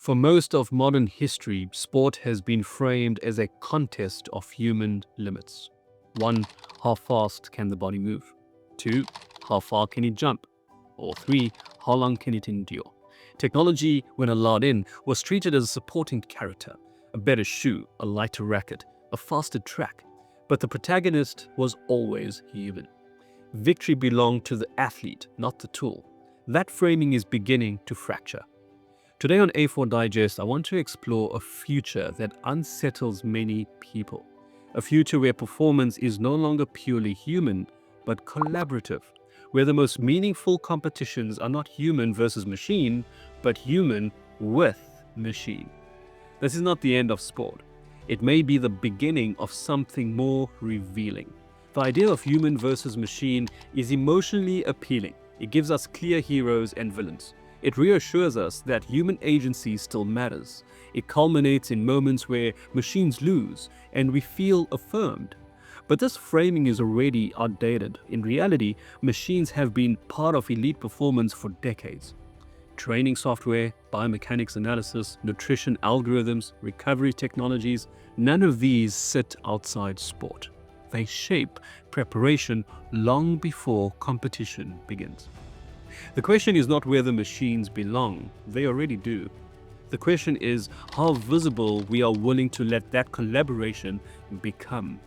For most of modern history, sport has been framed as a contest of human limits. 1. How fast can the body move? 2. How far can it jump? Or 3. How long can it endure? Technology, when allowed in, was treated as a supporting character, a better shoe, a lighter racket, a faster track. But the protagonist was always human. Victory belonged to the athlete, not the tool. That framing is beginning to fracture. Today on A4 Digest, I want to explore a future that unsettles many people. A future where performance is no longer purely human, but collaborative, where the most meaningful competitions are not human versus machine, but human with machine. This is not the end of sport. It may be the beginning of something more revealing. The idea of human versus machine is emotionally appealing. It gives us clear heroes and villains. It reassures us that human agency still matters. It culminates in moments where machines lose and we feel affirmed. But this framing is already outdated. In reality, machines have been part of elite performance for decades. Training software, biomechanics analysis, nutrition algorithms, recovery technologies, none of these sit outside sport. They shape preparation long before competition begins. The question is not where the machines belong, they already do. The question is how visible we are willing to let that collaboration become.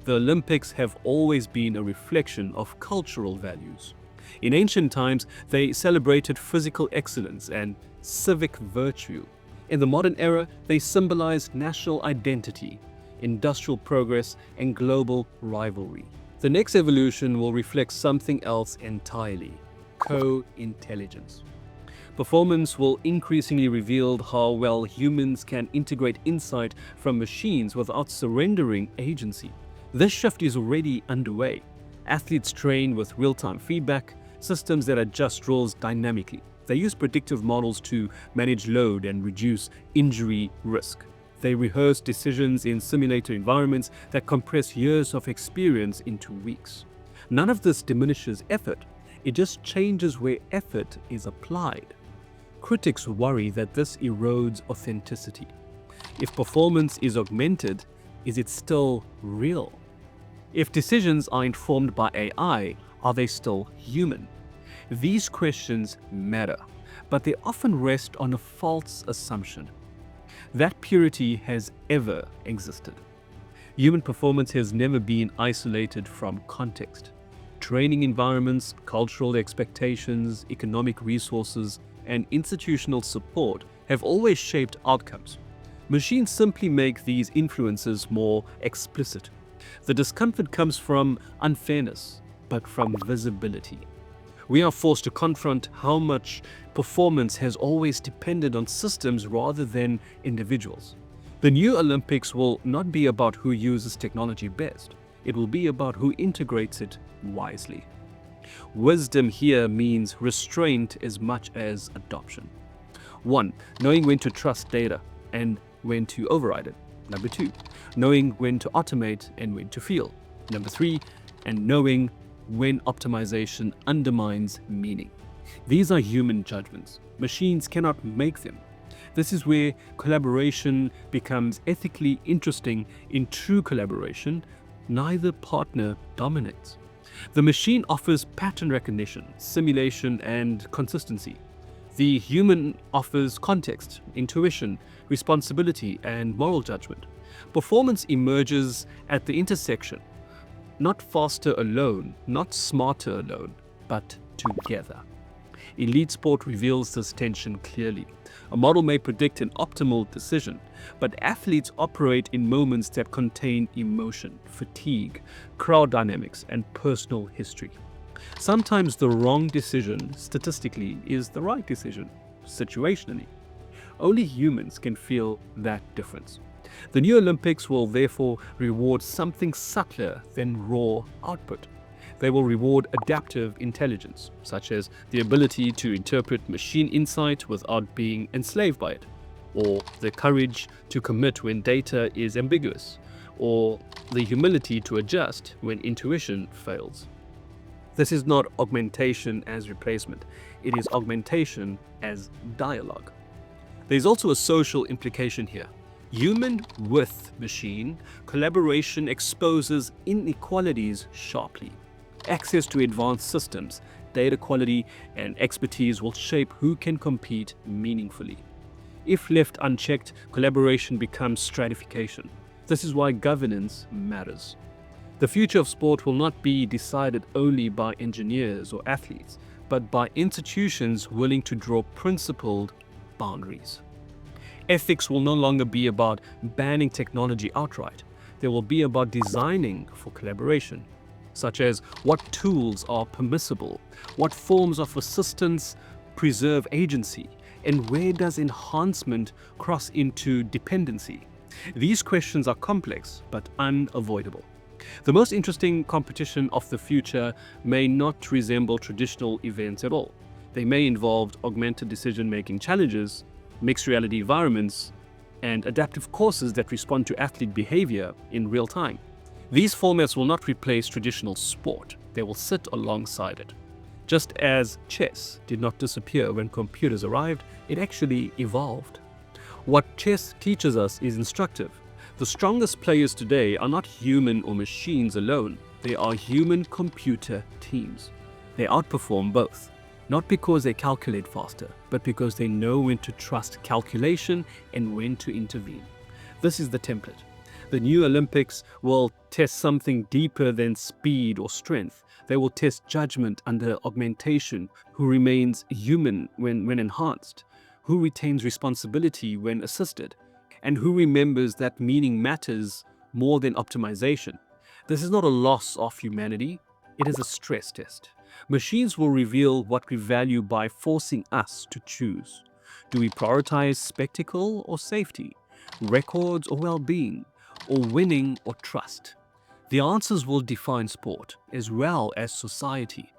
The Olympics have always been a reflection of cultural values. In ancient times, they celebrated physical excellence and civic virtue. In the modern era, they symbolized national identity, industrial progress, and global rivalry. The next evolution will reflect something else entirely: co-intelligence. Performance will increasingly reveal how well humans can integrate insight from machines without surrendering agency. This shift is already underway. Athletes train with real-time feedback, systems that adjust roles dynamically. They use predictive models to manage load and reduce injury risk. They rehearse decisions in simulator environments that compress years of experience into weeks. None of this diminishes effort. It just changes where effort is applied. Critics worry that this erodes authenticity. If performance is augmented, is it still real? If decisions are informed by AI, are they still human? These questions matter, but they often rest on a false assumption. That purity has ever existed. Human performance has never been isolated from context. Training environments, cultural expectations, economic resources, and institutional support have always shaped outcomes. Machines simply make these influences more explicit. The discomfort comes from unfairness, but from visibility. We are forced to confront how much performance has always depended on systems rather than individuals. The new Olympics will not be about who uses technology best. It will be about who integrates it wisely. Wisdom here means restraint as much as adoption. 1. Knowing when to trust data and when to override it. 2. Knowing when to automate and when to feel. 3. And knowing when optimization undermines meaning. These are human judgments. Machines cannot make them. This is where collaboration becomes ethically interesting. In true collaboration, neither partner dominates. The machine offers pattern recognition, simulation, and consistency. The human offers context, intuition, responsibility, and moral judgment. Performance emerges at the intersection. Not faster alone, not smarter alone, but together. Elite sport reveals this tension clearly. A model may predict an optimal decision, but athletes operate in moments that contain emotion, fatigue, crowd dynamics, and personal history. Sometimes the wrong decision, statistically, is the right decision, situationally. Only humans can feel that difference. The new Olympics will therefore reward something subtler than raw output. They will reward adaptive intelligence, such as the ability to interpret machine insight without being enslaved by it, or the courage to commit when data is ambiguous, or the humility to adjust when intuition fails. This is not augmentation as replacement, it is augmentation as dialogue. There's also a social implication here. Human with machine collaboration exposes inequalities sharply. Access to advanced systems, data quality, and expertise will shape who can compete meaningfully. If left unchecked, collaboration becomes stratification. This is why governance matters. The future of sport will not be decided only by engineers or athletes, but by institutions willing to draw principled boundaries. Ethics will no longer be about banning technology outright. They will be about designing for collaboration, such as what tools are permissible, what forms of assistance preserve agency, and where does enhancement cross into dependency. These questions are complex but unavoidable. The most interesting competition of the future may not resemble traditional events at all. They may involve augmented decision-making challenges, mixed reality environments, and adaptive courses that respond to athlete behavior in real time. These formats will not replace traditional sport, they will sit alongside it. Just as chess did not disappear when computers arrived, it actually evolved. What chess teaches us is instructive. The strongest players today are not human or machines alone, they are human-computer teams. They outperform both, not because they calculate faster, but because they know when to trust calculation and when to intervene. This is the template. The new Olympics will test something deeper than speed or strength. They will test judgment under augmentation, who remains human when enhanced, who retains responsibility when assisted, and who remembers that meaning matters more than optimization. This is not a loss of humanity, it is a stress test. Machines will reveal what we value by forcing us to choose. Do we prioritize spectacle or safety, records or well-being, or winning or trust? The answers will define sport as well as society.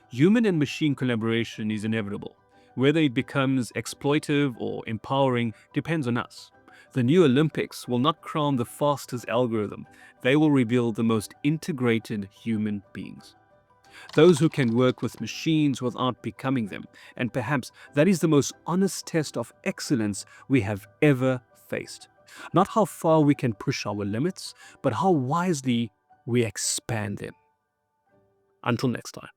Human and machine collaboration is inevitable. Whether it becomes exploitive or empowering depends on us. The new Olympics will not crown the fastest algorithm. They will reveal the most integrated human beings. Those who can work with machines without becoming them. And perhaps that is the most honest test of excellence we have ever faced. Not how far we can push our limits, but how wisely we expand them. Until next time.